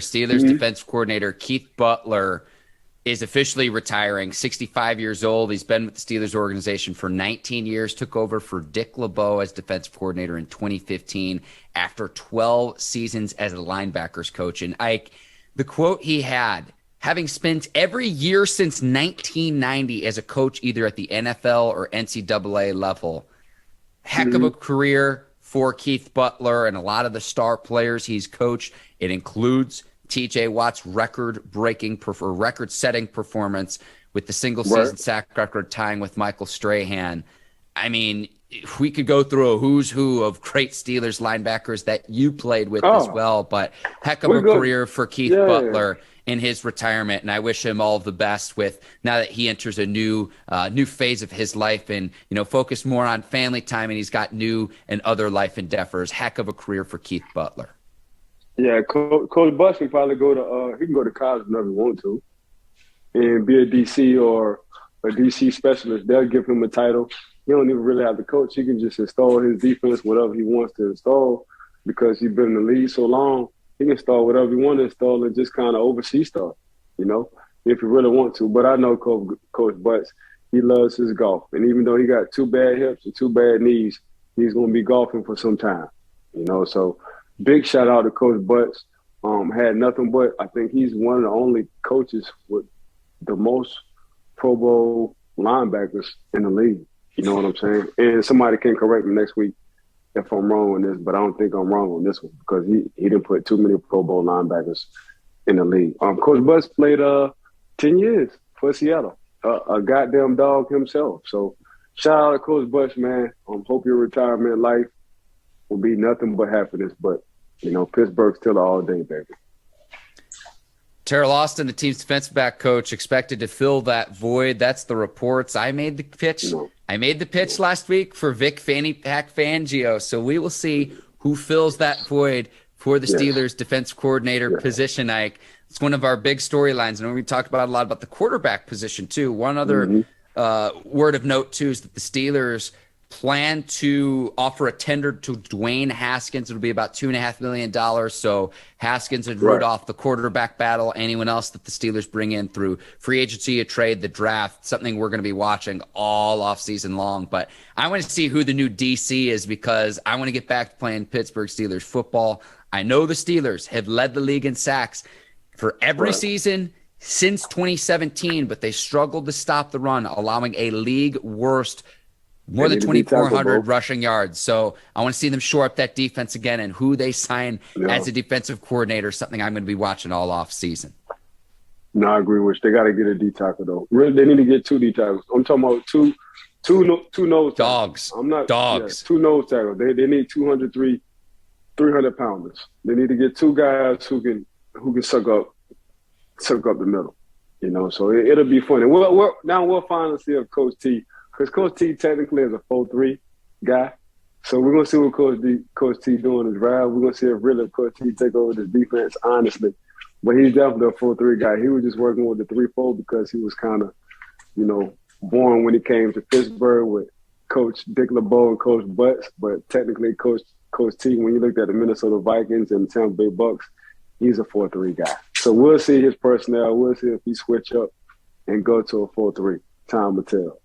Steelers defensive coordinator Keith Butler is officially retiring, 65 years old. He's been with the Steelers organization for 19 years, took over for Dick LeBeau as defensive coordinator in 2015 after 12 seasons as a linebackers coach. And Ike, the quote he had, having spent every year since 1990 as a coach either at the NFL or NCAA level, heck of a career for Keith Butler and a lot of the star players he's coached. It includes TJ Watt's record-setting performance with the single-season sack record tying with Michael Strahan. I mean, we could go through a who's who of great Steelers linebackers that you played with as well, but heck of a career for Keith Butler in his retirement, and I wish him all the best with now that he enters a new phase of his life and focus more on family time, and he's got new and other life endeavors. Heck of a career for Keith Butler. Yeah, Coach Butler can probably go to college whenever he wants to, and be a DC or a DC specialist. They'll give him a title. He don't even really have to coach. He can just install his defense, whatever he wants to install, because he's been in the league so long. He can install whatever he wants to install and just kind of oversee stuff, if he really want to. But I know Coach Butts, he loves his golf. And even though he got 2 bad hips and 2 bad knees, he's going to be golfing for some time, So big shout out to Coach Butts. Had nothing but, I think he's one of the only coaches with the most Pro Bowl linebackers in the league. You know what I'm saying? And somebody can correct me next week if I'm wrong on this, but I don't think I'm wrong on this one because he didn't put too many Pro Bowl linebackers in the league. Coach Butts played 10 years for Seattle, a goddamn dog himself. So shout out to Coach Butts, man. Hope your retirement life will be nothing but happiness, but Pittsburgh's still all day, baby. Terrell Austin, the team's defensive back coach, expected to fill that void. That's the reports. I made the pitch. I made the pitch last week for Vic Fanny Pack Fangio. So we will see who fills that void for the Steelers defensive coordinator position, Ike. It's one of our big storylines. And we talked about a lot about the quarterback position too. One other word of note too is that the Steelers plan to offer a tender to Dwayne Haskins. It'll be about $2.5 million. So Haskins and Rudolph, the quarterback battle, anyone else that the Steelers bring in through free agency, a trade, the draft, something we're going to be watching all offseason long. But I want to see who the new DC is because I want to get back to playing Pittsburgh Steelers football. I know the Steelers have led the league in sacks for every season since 2017, but they struggled to stop the run, allowing a league worst more than 2,400 rushing yards. So I want to see them shore up that defense again, and who they sign as a defensive coordinator, something I'm going to be watching all off season. No, I agree with you. They got to get a D tackle though. Really, they need to get 2 D tackles. I'm talking about two nose dogs. I'm not dogs. 2 nose tackles. They need 300 pounders. They need to get 2 guys who can suck up the middle. So it'll be funny. We'll finally see if Coach T. Because Coach T technically is a 4-3 guy. So we're going to see what Coach T doing his drive. We're going to see if really Coach T take over this defense, honestly. But he's definitely a 4-3 guy. He was just working with the 3-4 because he was kind of, born when he came to Pittsburgh with Coach Dick LeBeau and Coach Butts. But technically Coach T, when you looked at the Minnesota Vikings and the Tampa Bay Bucks, he's a 4-3 guy. So we'll see his personnel. We'll see if he switch up and go to a 4-3. Time will tell.